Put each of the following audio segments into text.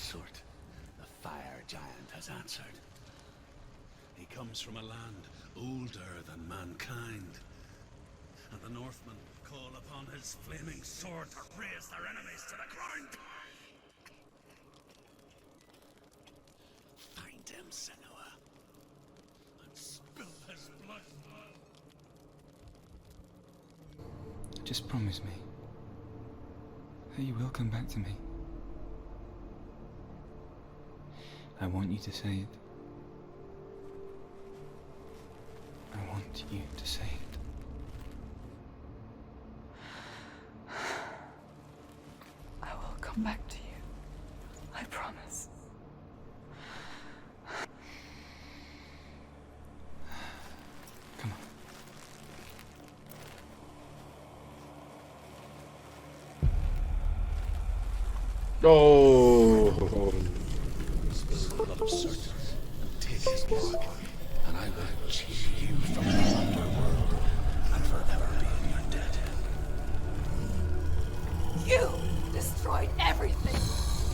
Surt, the fire giant has answered. He comes from a land older than mankind, and the Northmen call upon his flaming sword to raze their enemies to the ground. Find him, Senua, and spill his blood. Just promise me that you will come back to me. I want you to say it. I want you to say it. I will come back to you. I promise. Come on. Oh. Spill the blood of Surt and take his mark, and I will chase you from the underworld and forever be in your debt. You destroyed everything,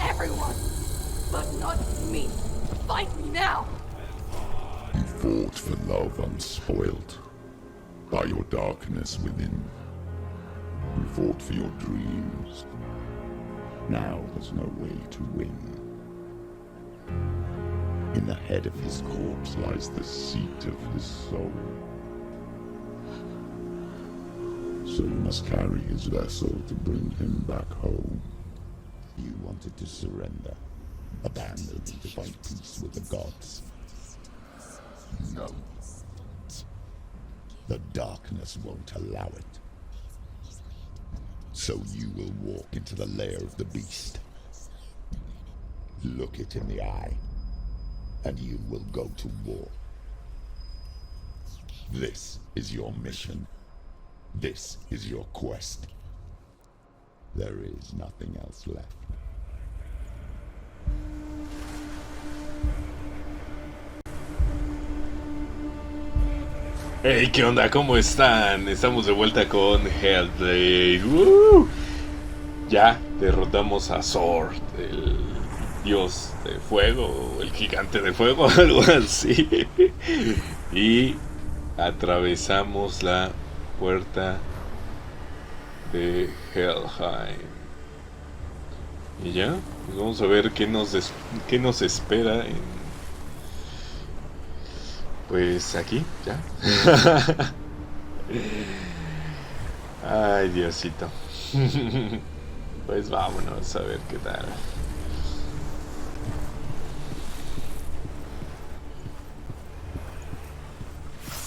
everyone, but not me. Fight me now. You fought for love unspoilt by your darkness within. You fought for your dreams. Now there's no way to win. In the head of his corpse lies the seat of his soul. So you must carry his vessel to bring him back home. You wanted to surrender, abandon to find peace with the gods. No. The darkness won't allow it. So you will walk into the lair of the beast. Look it in the eye, and you will go to war. This is your mission. This is your quest. There is nothing else left. Hey, ¿qué onda? ¿Cómo están? Estamos de vuelta con Hellblade. ¡Woo! Ya derrotamos a Surt, el dios de fuego, o el gigante de fuego, algo así. Y atravesamos la puerta de Helheim. Y ya, pues vamos a ver qué nos espera en... Pues aquí, ya. Ay, Diosito. Pues vámonos a ver qué tal.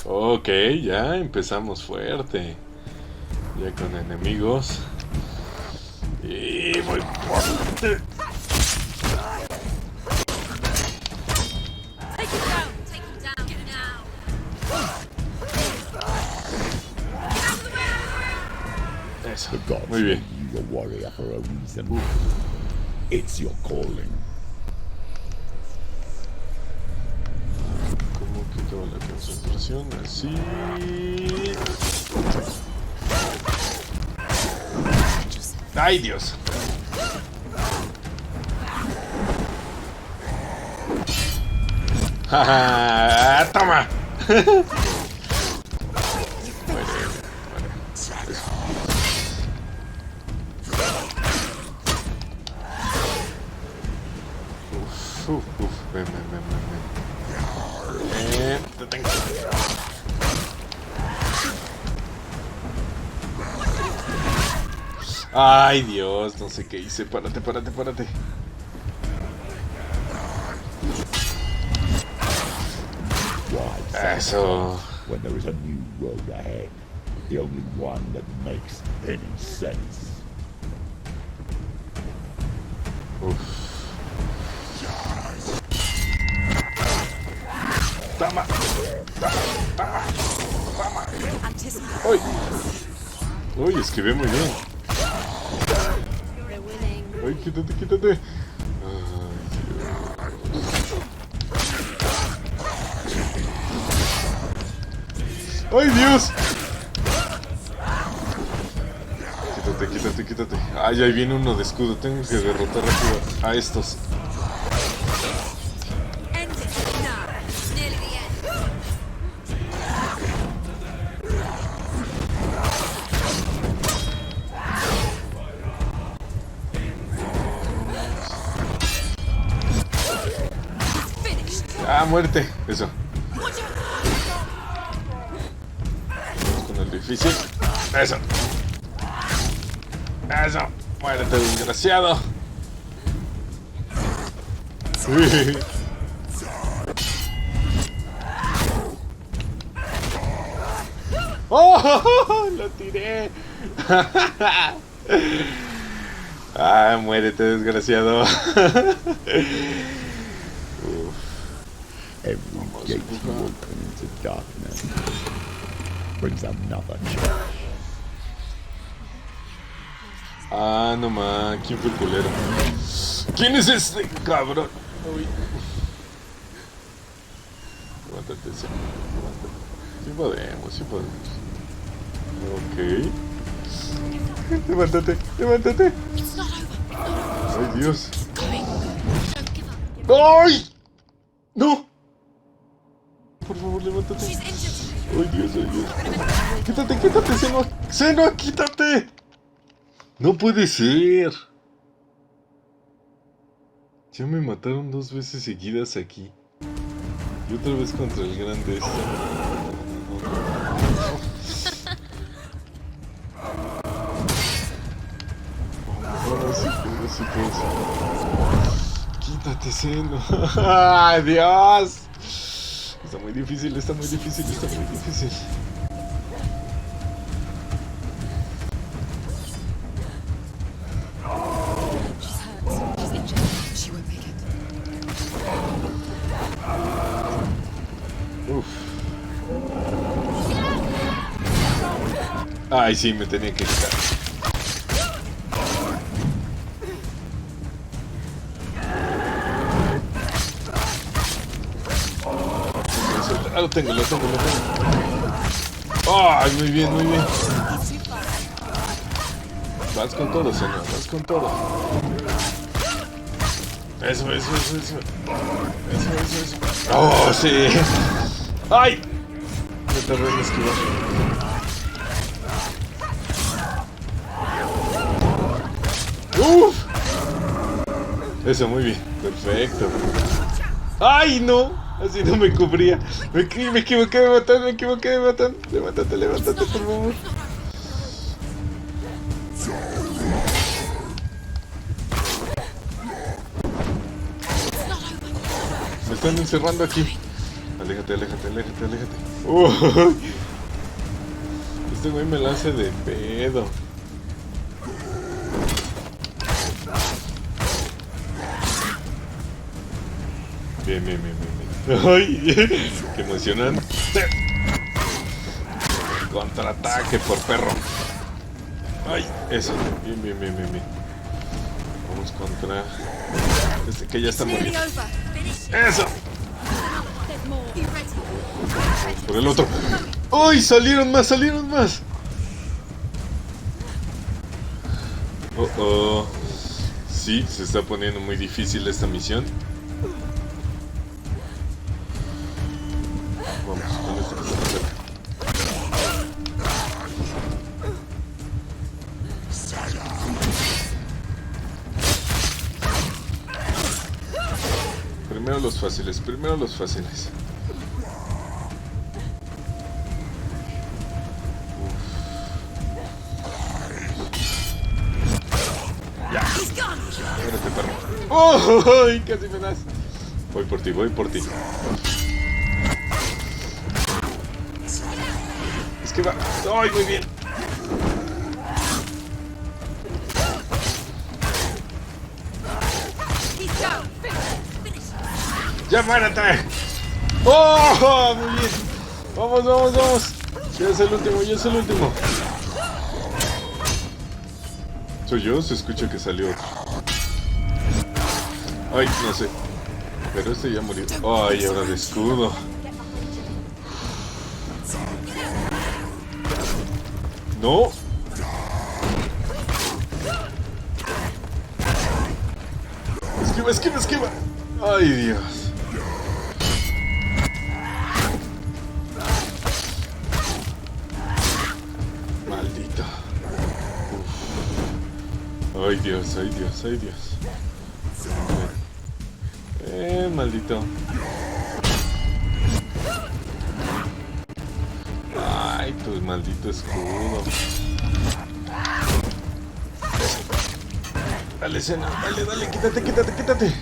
Ok, ya empezamos fuerte. Ya con enemigos. Y muy fuerte. The gods Muy bien. made you a warrior for a reason. It's your calling. ¿Cómo quito la concentración? Así. ¡Ay, Dios! ¡Ja, ja! ¡Toma! Ven. Te tengo. Ay, Dios, no sé qué hice. Párate. Eso. When there is a new road ahead, the only one that makes any sense. Uf. Toma. Uy, esquivé muy bien. Ay, quítate. Ay, Dios. Quítate. Ay, ahí viene uno de escudo. Tengo que derrotar rápido a estos. Ah, muerte. Eso. Vamos con el difícil. Eso. Eso. Muérete, desgraciado. ¡Oh! ¡Lo tiré! ¡Ah! Muérete, desgraciado. Every gate you open into darkness brings another change. Ah, no más. ¿Quién fue el culero? ¿Quién es este cabrón? Uy. Levántate, sí. Levántate. Sí podemos, sí podemos. Ok. Levántate, levántate. Ay, Dios. ¡Ay! ¡No! Por favor, levántate. Ay, Dios, ay, Dios. Quítate, quítate, Senua. Senua, quítate. No puede ser. Ya me mataron 2 veces seguidas aquí. Y otra vez contra el grande este. Vamos, sí puedo. Quítate, Senua. ¡Ay, Dios! Está muy difícil, está muy difícil, está muy difícil. Uf. Ay, sí, me tenía que quitar. Ah, lo tengo. Ay, muy bien, muy bien. Vas con todo, Senua, vas con todo. Eso. ¡Oh, sí! ¡Ay! Me tardé en esquivar. ¡Uf! Eso, muy bien. Perfecto. ¡Ay, no! Así no me cubría. Me equivoqué de botón, Levántate, por favor. Me están encerrando aquí. Aléjate. Este güey me la hace de pedo. Bien. Ay, qué emocionante. Contraataque por perro. Ay, eso. Bien. Vamos contra este que ya está muriendo. Eso. Vamos por el otro. ¡Ay! Salieron más. Oh. Sí, se está poniendo muy difícil esta misión. Vamos con esto que se va a Primero los fáciles. Ya. Espérate, perro. ¡Oh! ¡Ay! Casi me das. Voy por ti. Es que va. ¡Ay! Muy bien. ¡Ya muérete! ¡Oh! Muy bien. Vamos. Ya es el último. ¿Soy yo? Se escucha que salió otro. Ay, no sé. Pero este ya murió. Ay, ahora de escudo. No. Esquiva. Ay, Dios. Maldito. Uf. Ay, Dios. Maldito. maldito escudo. Dale, Senua, dale, quítate. Quítate.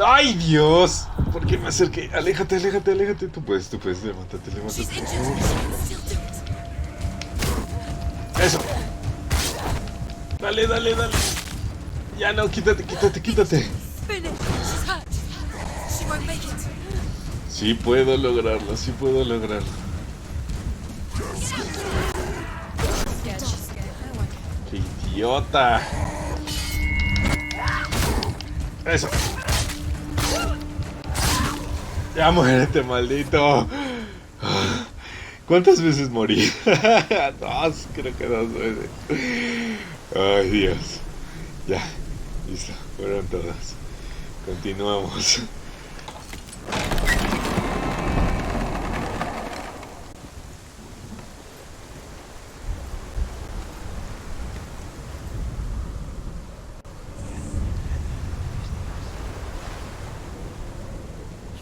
¡Ay, Dios! ¿Por qué me acerqué? Aléjate. Tú puedes, levántate. Eso. Dale. Ya no, quítate. Sí puedo lograrlo. ¡Qué idiota! Eso. Ya muérete, maldito. ¿Cuántas veces morí? Creo que 2 veces. Ay, Dios. Ya, listo, fueron todas. Continuamos.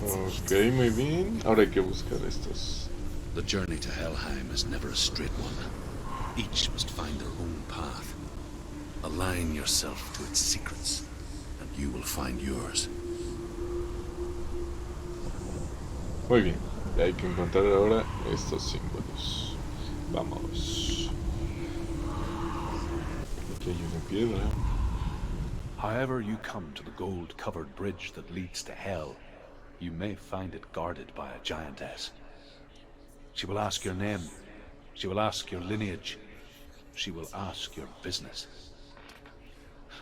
Ok, muy bien. Ahora hay que buscar estos. The journey to Helheim is never a straight one. Each must find their own path. Align yourself to its secrets, and you will find yours. Muy bien. Y hay que encontrar ahora estos símbolos. Vamos. Aquí hay una piedra. However you come to the gold-covered bridge that leads to Hell, you may find it guarded by a giantess. She will ask your name. She will ask your lineage. She will ask your business.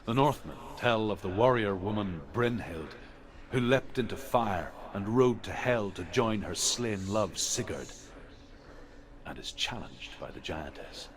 The Northmen tell of the warrior woman Brynhild, who leapt into fire and rode to Hell to join her slain love Sigurd, and is challenged by the giantess.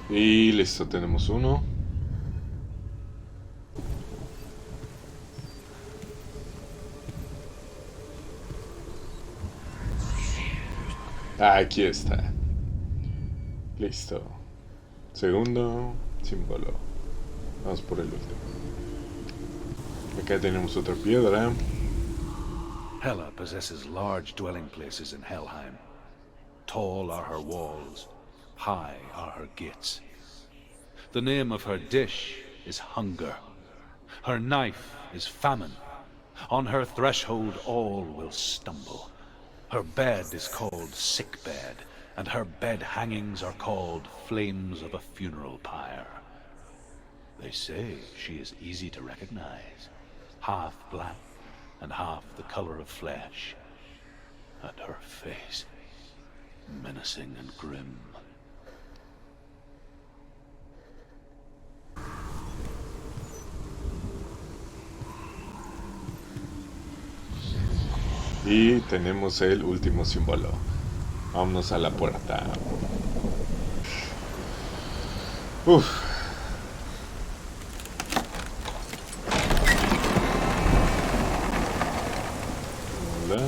Y listo, tenemos uno. Aquí está. Listo. Segundo símbolo. Vamos por el último. Acá tenemos otra piedra. Hela possesses large dwelling places in Helheim. Tall are her walls. High are her gates. The name of her dish is hunger. Her knife is famine. On her threshold all will stumble. Her bed is called sick bed, and her bed hangings are called flames of a funeral pyre. They say she is easy to recognize, half black and half the color of flesh, and her face menacing and grim. Y tenemos el último símbolo. Vámonos a la puerta. Uf. Hola.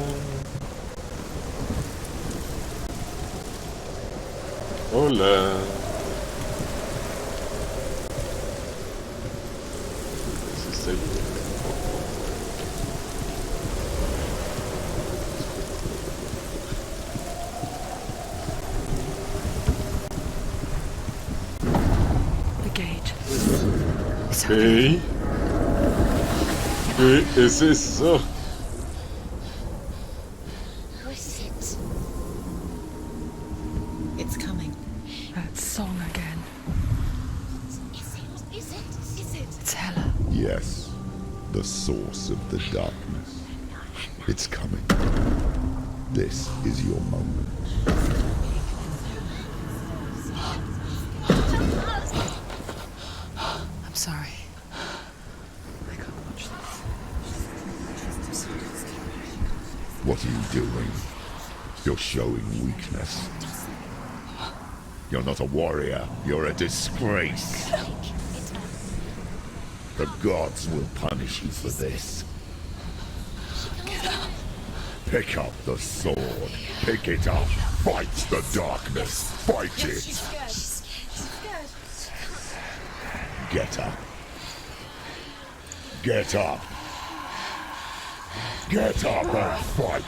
Hola. Ese es el... ¿Qué? ¿Qué es eso? Who is it? It's coming. That song again. Is it? It's Hela. Yes, the source of the darkness. It's coming. This is your moment. I'm sorry. I can't watch this. What are you doing? You're showing weakness. You're not a warrior. You're a disgrace. The gods will punish you for this. Pick up the sword. Pick it up. Fight the darkness. Fight it. She's scared. Get up. Get up. Get up and fight.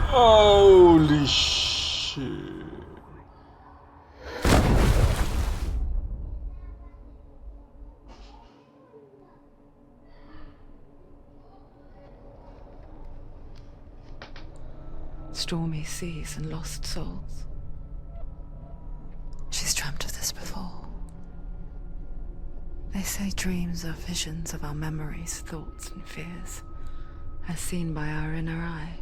Holy shit. Stormy seas and lost souls. She's dreamt of this before. They say dreams are visions of our memories, thoughts, and fears, as seen by our inner eye.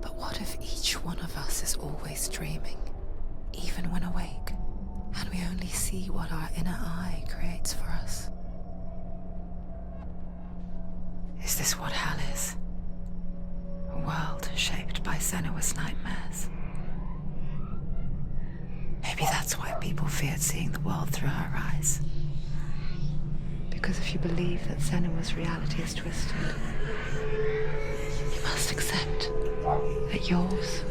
But what if each one of us is always dreaming, even when awake, and we only see what our inner eye creates for us? Is this what hell is? A world shaped by Senua's nightmares. Maybe that's why people feared seeing the world through her eyes. Because if you believe that Senua's reality is twisted, you must accept that yours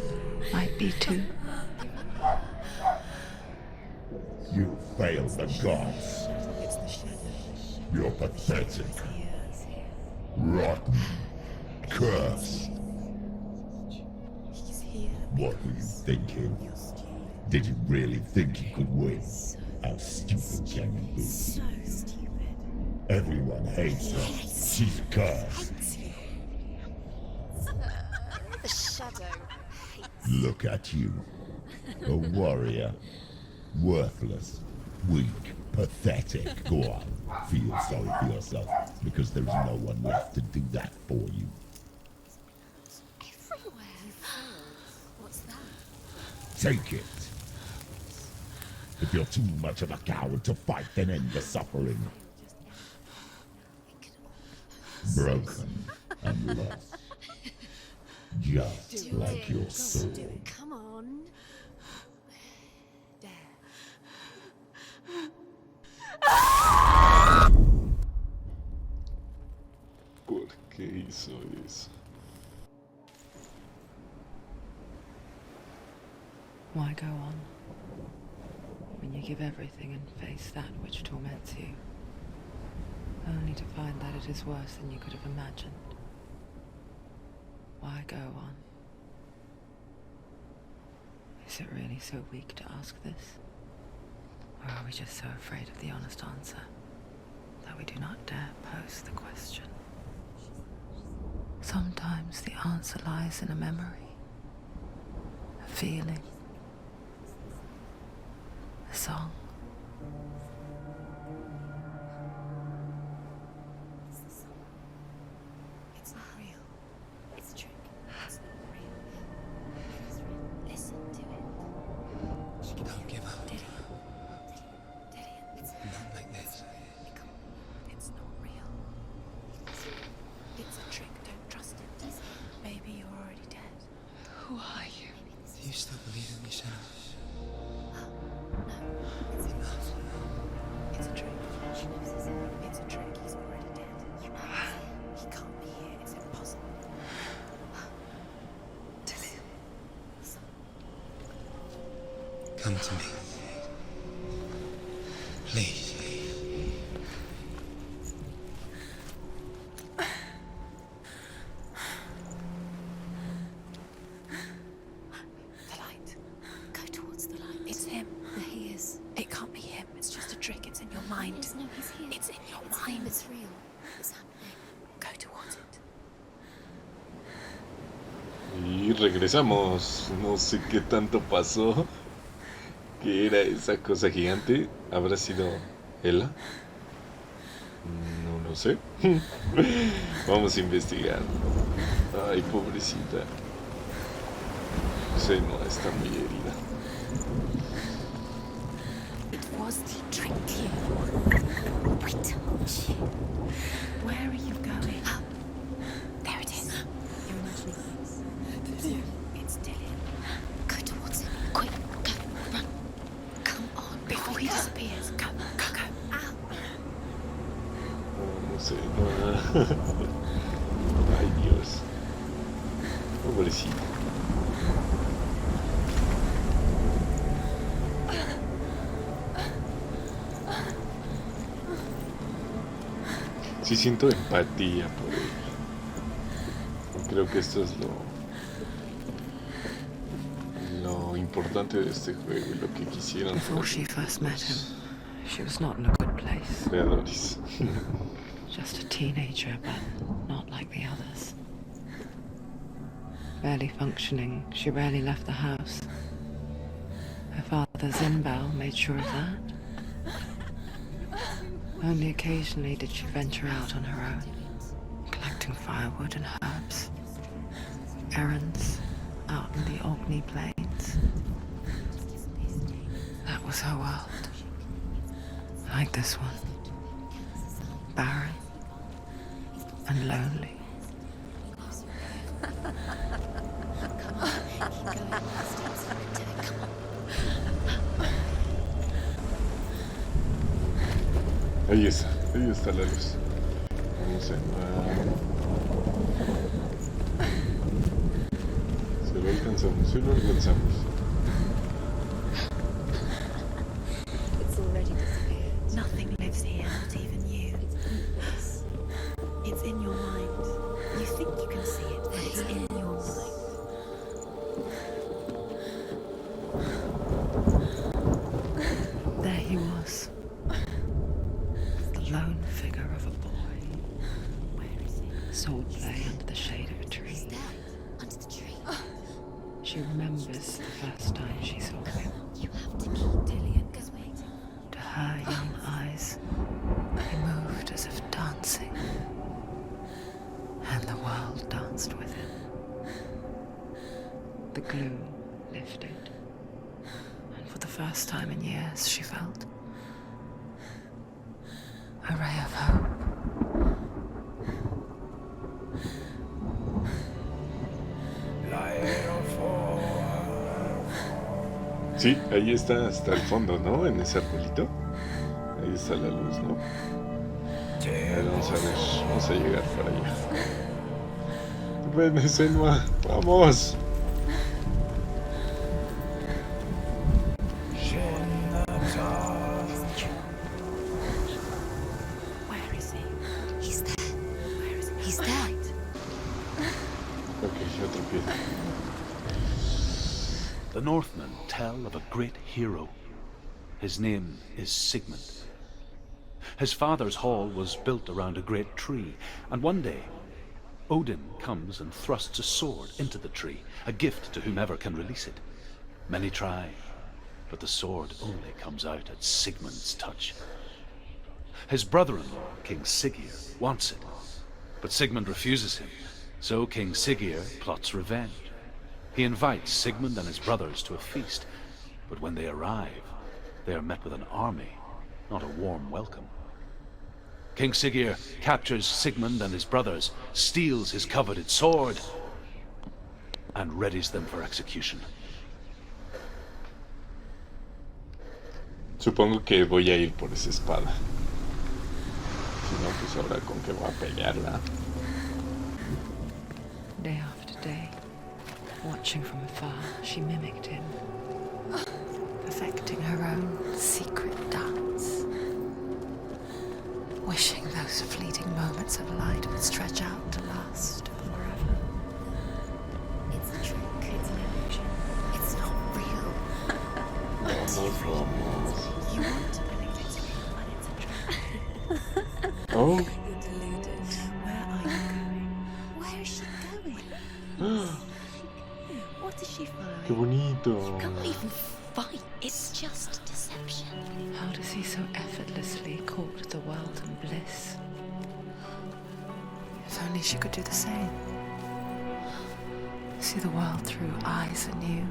might be too. You failed the gods. You're pathetic. Rotten. Cursed. What were you thinking? Did you really think you could win? How stupid can you be? So stupid. Everyone hates her. She's cursed. The shadow hates. Look at you. A warrior. Worthless. Weak. Pathetic. Go on. Feel sorry for yourself, because there's no one left to do that for you. Everywhere. What's that? Take it. If you're too much of a coward to fight, then end the suffering. Broken and lost. Just like your soul. Come on. There. ¿Por qué hizo eso? Why go on when you give everything and face that which torments you, only to find that it is worse than you could have imagined? Why go on? Is it really so weak to ask this? Or are we just so afraid of the honest answer that we do not dare pose the question? Sometimes the answer lies in a memory, a feeling, a song. It's not real. It's a trick. It's not real. It's real. Listen to it. Don't give up. Did it? It's Not like this. come on. It's not real. It's a trick. Don't trust it. Maybe you're already dead. Who are you? Do you still believe in me, Senua? It's a trick. It's a trick. He's already dead. He can't be here. It's impossible. Come to me. Please. The light. Go towards the light. It's him. There he is. It can't be him. It's just a trick. It's in your mind. No, he's here. It's in your mind. It's real. It's happening. Go towards it. Y regresamos. No sé qué tanto pasó. ¿Qué era esa cosa gigante? ¿Habrá sido Hela? No lo sé. Vamos a investigar. Ay, pobrecita. Senua está muy herida. It was the trick. Wait. Where are you going? There it is. You're imagining things. It's Dillian. Go towards it. Quick, go, run. Come on, before he He disappears. Go. Ow. No sé, no. Ay, Dios. Pobrecito. Sí siento empatía por él. Creo que esto es lo importante de este juego y lo que quisieron Before she first met him, she was not in a good place. creadores. Just a teenager, but not like the others. Barely functioning, she rarely left the house. Her father, Zimbal, made sure of that. Only occasionally did she venture out on her own, collecting firewood and herbs. Errands out in the Orkney Plains. That was her world. Like this one. Barren and lonely. Ahí está la luz. Vamos a... Se lo alcanzamos, se lo alcanzamos. It's already disappeared. Nothing lives here, not even you. It's in your mind. You think you can see it, but it's in your mind. There he was. The lone figure of a boy. Where is it? Swordplay under the shade of a tree. There, under the tree. She remembers the first time she saw him. You have to keep Dillian. Go wait. To her young eyes, he moved as if dancing. And the world danced with him. The gloom lifted. And for the first time in years, she felt a ray of hope. Sí, ahí está hasta el fondo, ¿no? En ese arbolito. Ahí está la luz, ¿no? Vamos a ver, vamos a llegar para allá. Ven, Senua, vamos. Where is he? He's there. Where is he? He's there. Ok, otro pie. The Northmen tell of a great hero. His name is Sigmund. His father's hall was built around a great tree, and one day, Odin comes and thrusts a sword into the tree, a gift to whomever can release it. Many try, but the sword only comes out at Sigmund's touch. His brother-in-law, King Siggeir, wants it, but Sigmund refuses him, so King Siggeir plots revenge. He invites Sigmund and his brothers to a feast, but when they arrive, they are met with an army, not a warm welcome. King Siggeir captures Sigmund and his brothers, steals his coveted sword, and readies them for execution. Supongo que voy a ir por esa espada. Si no, pues ahora con qué voy a pelearla. Day after day, watching from afar, she mimicked him, perfecting her own secret dance, wishing those fleeting moments of light would stretch out to last forever. It's a trick. It's an illusion. It's not real. Vamos, vamos. You want to believe it's real, but it's a trick. Oh, You're deluded. Where are you going? Where is she going? What is she following? qué bonito. You can't even fight. It's just deception. How does he so effortlessly court the world and bliss? If only she could do the same. See the world through eyes anew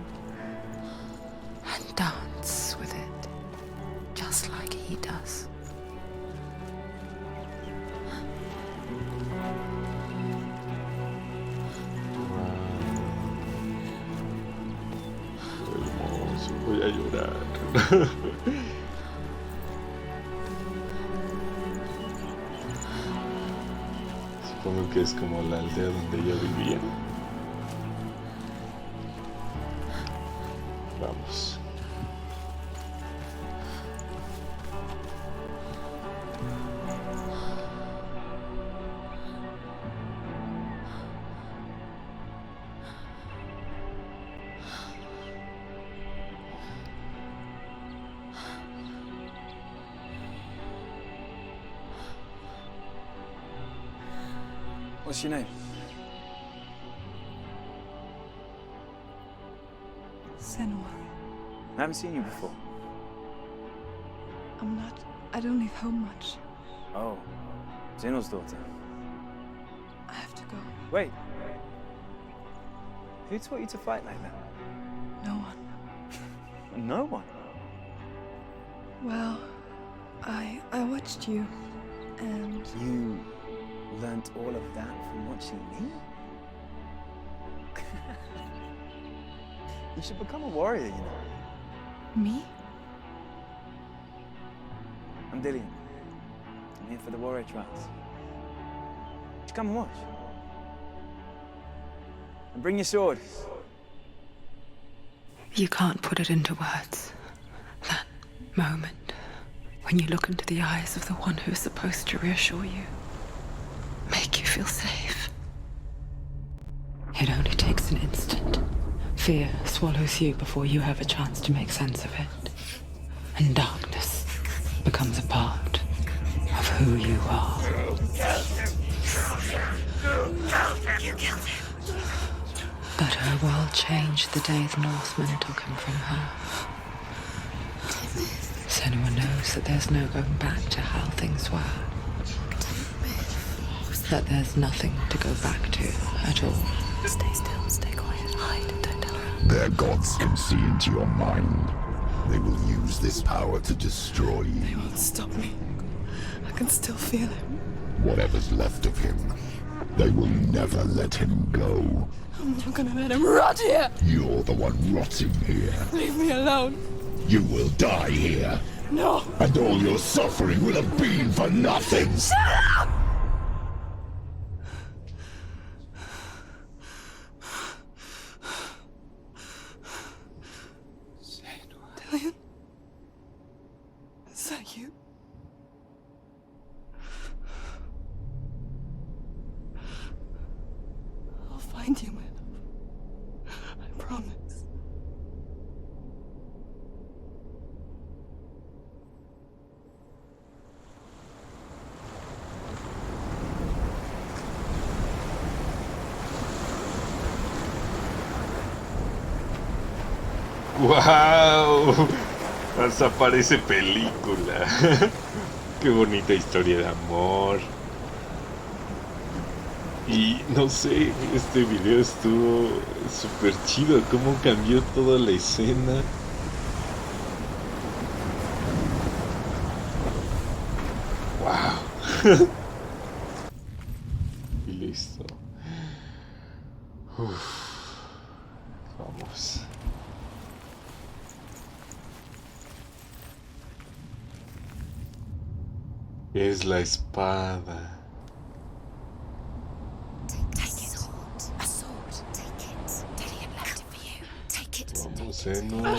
and dance with it, just like he does. Hermoso, voy a llorar. Supongo que es como la aldea donde ella vivía. Vamos. What's your name? Senua. I haven't seen you before. I don't leave home much. Oh, Zeno's daughter. I have to go. Wait. Who taught you to fight like that? No one. No one? Well, I watched you, and You learnt all of that from watching me? You should become a warrior, you know. me? I'm Dillian. I'm here for the warrior trials. Would you come and watch? And bring your sword. You can't put it into words. That moment when you look into the eyes of the one who's supposed to reassure you, make you feel safe. It only takes an instant. Fear swallows you before you have a chance to make sense of it. And darkness becomes a part of who you are. But her world changed the day the Northmen took him from her. Senua knows that there's no going back to how things were. That there's nothing to go back to at all. Stay still, stay quiet, hide, don't tell her. Their gods can see into your mind. They will use this power to destroy you. They won't stop me. I can still feel him. Whatever's left of him, they will never let him go. I'm not gonna let him rot here. You're the one rotting here. Leave me alone. You will die here. No. And all your suffering will have been for nothing. Shut up! Dillian? Is that you? I'll find you, my love. I promise. ¡Wow! Hasta parece película. Qué bonita historia de amor. Y no sé, este video estuvo súper chido. Cómo cambió toda la escena. ¡Wow! Y listo. Uf. Vamos. Es la espada. Take it. A sword. Take it. Dillian left it for you. Take it. Vamos, Senua.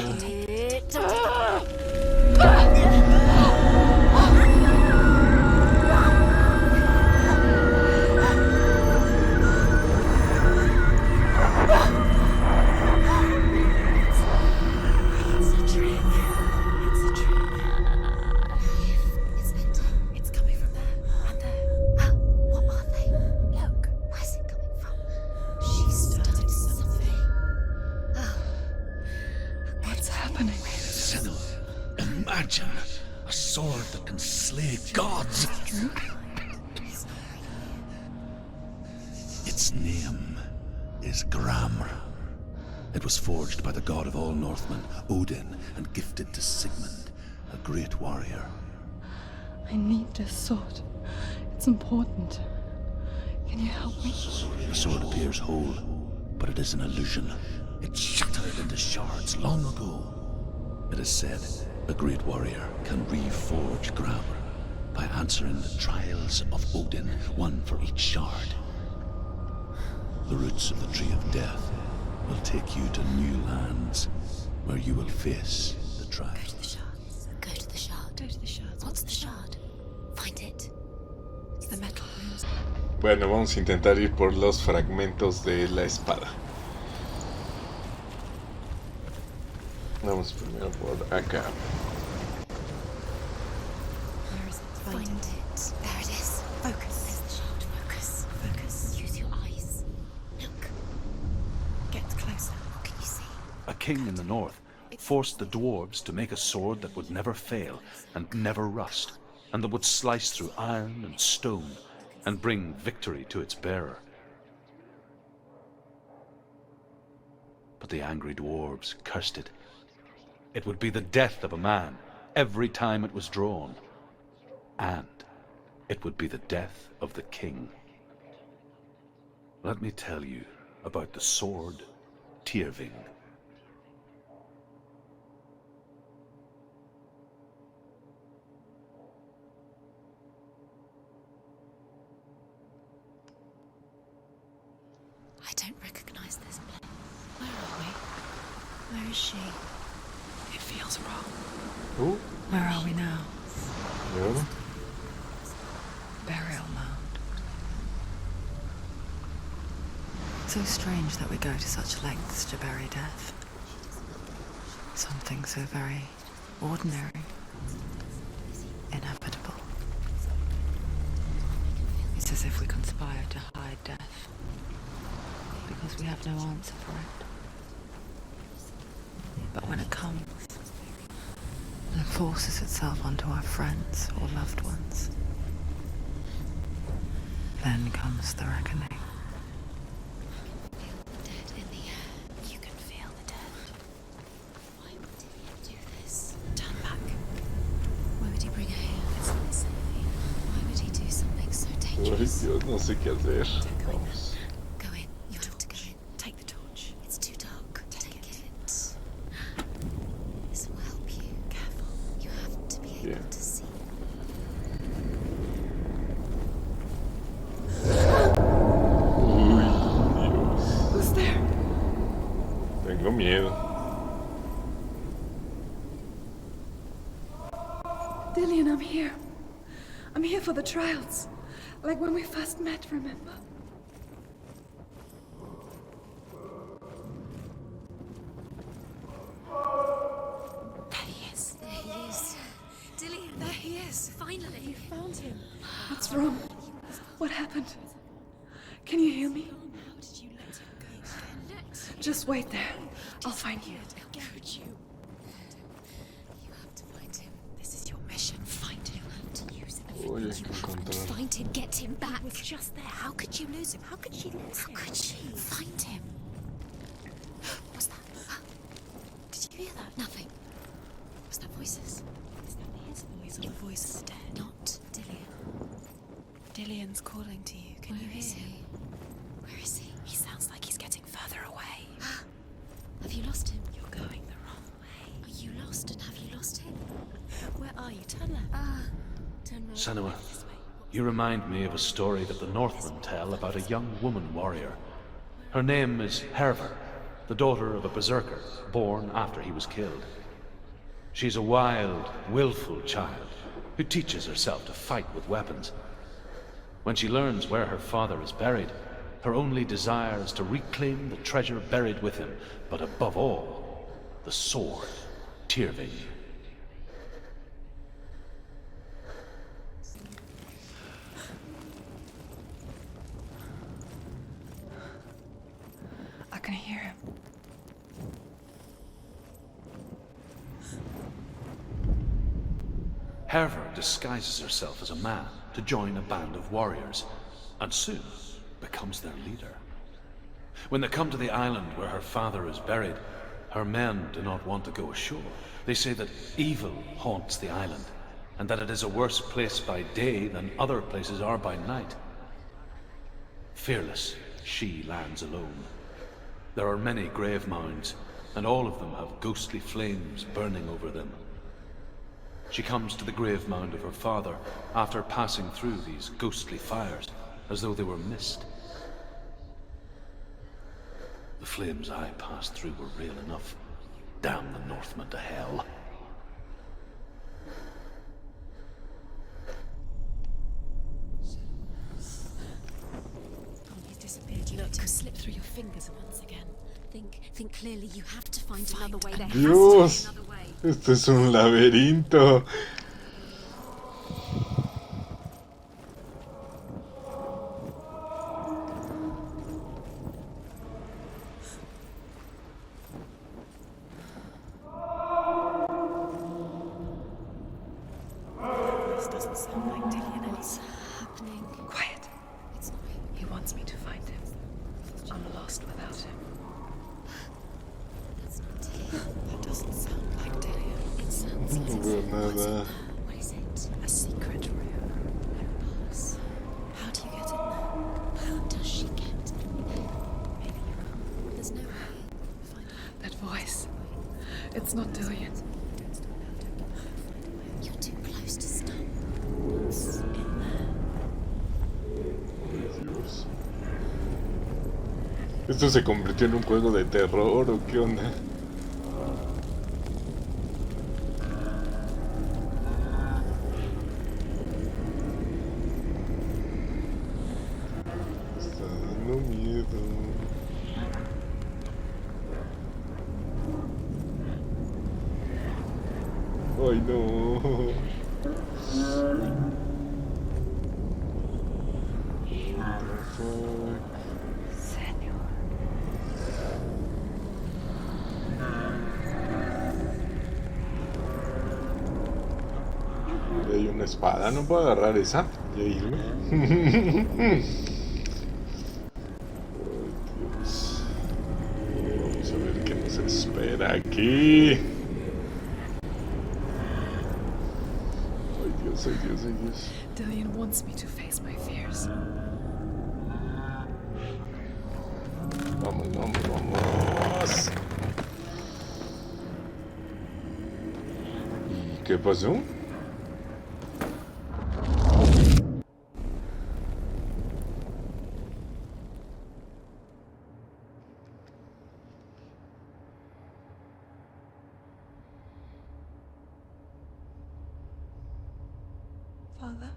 Imagine a sword that can slay gods. Its name is Gramr. It was forged by the god of all Northmen, Odin, and gifted to Sigmund, a great warrior. I need this sword. It's important. Can you help me? The sword appears whole, but it is an illusion. It shattered into shards long ago. It is said a great warrior can reforge Gramr. by answering the trials of Odin, one for each shard. The roots of the Tree of Death will take you to new lands where you will face the trials. Go to the shards. Go to the shard. Go to the shards. What's the shard? Find it. It's the metal runes. Bueno, vamos a intentar ir por los fragmentos de la espada. Vamos primero por acá. Where is it? Find it. There it is. Focus. There's the shard. Focus. Focus. Use your eyes. Look. Get closer. What can you see? A king in the north forced the dwarves to make a sword that would never fail and never rust, and that would slice through iron and stone and bring victory to its bearer. But the angry dwarves cursed it. It would be the death of a man every time it was drawn, and it would be the death of the king. Let me tell you about the sword Tyrving. I don't recognize this place. Where are we? Where is she? It feels wrong. Where are we now? Ja. Burial mound. So strange that we go to such lengths to bury death. Something so very ordinary, inevitable. It's as if we conspire to hide death, because we have no answer for it. But when it comes, and it forces itself onto our friends or loved ones, then comes the reckoning. Feel the dead in the air. You can feel the dead. Why would he do this? Turn back. Why would he bring her here? It's not safe. Why would he do something so Ay, dangerous? Dios, no sé qué hacer. Vamos. Go in. You have to go in. Take the torch. It's too dark. Take it. This will help you. Careful. You have to be able Bien. to see. Uy, Dios. Who's there? Tengo miedo. Dillian, I'm here. I'm here for the trials. Like when we first met, remember? There he is. There he is. Dillian, there he is. Finally. You found him. What's wrong? What happened? Can you hear me? How did you let him go? Just wait there. I'll find you. How could you? You have to find him. This is your mission. Find him. You have to use it. Uy, hay que encontrar. Find him. Get him back. He was just there. How could you lose him? How could she lose him? How could she? Find him. What's that? Did you hear that? Nothing. Was that voices? Is that his voice or the voice of the dead? Not Dillian. Dillian's calling to you. Can you Where is hear him? he? Where is he? He sounds like he's getting further away. Have you lost him? You're going the wrong way. Are you lost and have you lost him? Where are you? Turn left. Turn right. Senua, you remind me of a story that the Northmen tell about a young woman warrior. Her name is Hervor, the daughter of a berserker, born after he was killed. She's a wild, willful child who teaches herself to fight with weapons. When she learns where her father is buried, her only desire is to reclaim the treasure buried with him, but above all, the sword, Tyrving. I can hear him. Hervor disguises herself as a man to join a band of warriors, and soon becomes their leader. When they come to the island where her father is buried, her men do not want to go ashore. They say that evil haunts the island, and that it is a worse place by day than other places are by night. Fearless, she lands alone. There are many grave mounds, and all of them have ghostly flames burning over them. She comes to the grave mound of her father after passing through these ghostly fires, as though they were mist. The flames I passed through were real enough. Damn the Northmen to hell. He's disappeared. You let him slip through your fingers once again. Think clearly. You have to find another way. There has to be Dios, another way. esto es un laberinto. This doesn't sound like Dillian. What's happening? Quiet. It's not him. He wants me to find him. I'm lost without him. That's not Dillian. That doesn't sound like Dillian. It sounds No like veo nada. What is it? A secret room. Pass. How do you get in there? How does she get in there? Maybe you're wrong. There's no way. Find out. That voice. It's not Dillian. Don't stop now. Don't give up. Find a way. You're too close to stop. What's in there? Dios. ¿Esto se convirtió en un juego de terror o qué onda? Está dando miedo. Ay no. What the fuck? Senua. Y hay una espada, no puedo agarrar esa y irme. Ay, Dios. Vamos a ver qué nos espera aquí. Ay, Dios, ay, Dios, ay, Dios. Dillian wants me to face my fears. Vamos, vamos, vamos. ¿Y qué pasó? Father?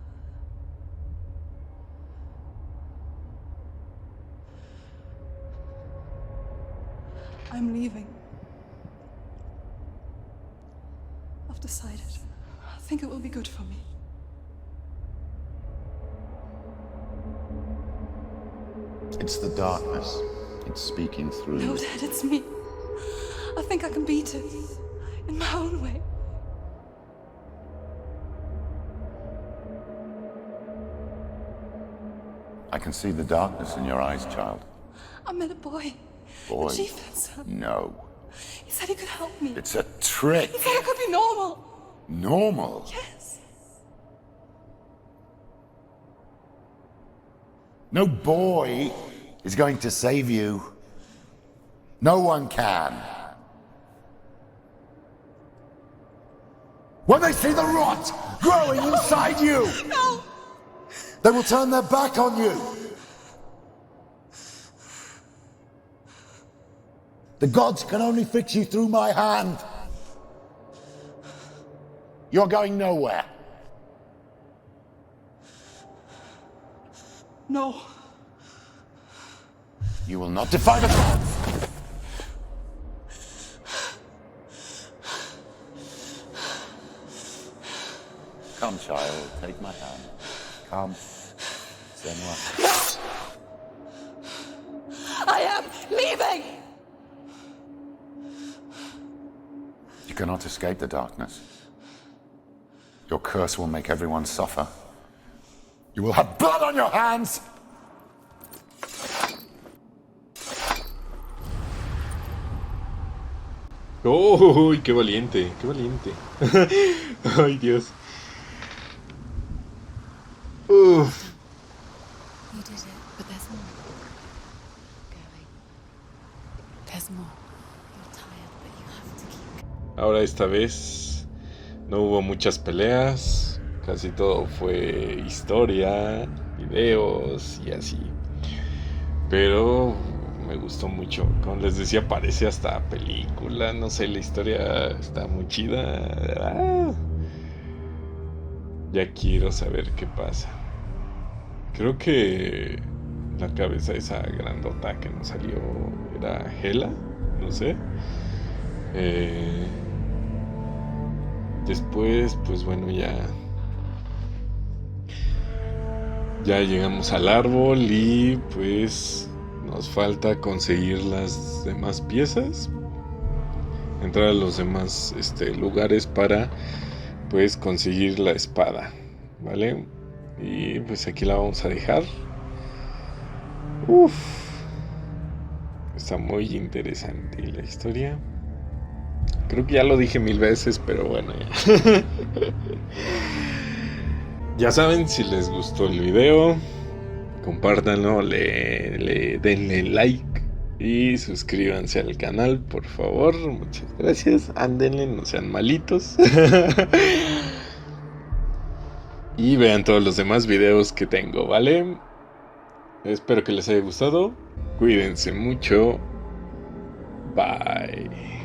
I'm leaving. I've decided. I think it will be good for me. It's the darkness. It's speaking through No, you. Dad, it's me. I think I can beat it. In my own way. I can see the darkness in your eyes, child. I met a boy. Boy. The chieftain's son. No. He said he could help me. It's a trick. He said I could be normal. Normal. Yes. No boy is going to save you. No one can. When they see the rot growing inside you, No! they will turn their back on you. The gods can only fix you through my hand. You're going nowhere. No. You will not defy the gods. Come, child, take my hand. Come. Senua. I am leaving! You cannot escape the darkness. Your curse will make everyone suffer. You will have blood on your hands! ¡Oh! ¡Qué valiente! ¡Qué valiente! ¡Ay, Dios! Uf. You did it, but there's more. Going. There's more. You're tired, but you have to keep. Ahora esta vez No hubo muchas peleas, casi todo fue historia, videos y así. Pero me gustó mucho. Como les decía, parece hasta película. No sé, la historia está muy chida. Ya quiero saber qué pasa. Creo que la cabeza de esa grandota que nos salió era Hela, no sé. Después, pues bueno, ya llegamos al árbol y pues nos falta conseguir las demás piezas, entrar a los demás lugares para pues conseguir la espada, ¿vale? Y pues aquí la vamos a dejar. Está muy interesante la historia. Creo que ya lo dije 1000 veces, pero bueno, ya. Ya saben, si les gustó el video, compártanlo, denle like y suscríbanse al canal, por favor. Muchas gracias. Ándenle, no sean malitos. Y vean todos los demás videos que tengo, ¿vale? Espero que les haya gustado. Cuídense mucho. Bye.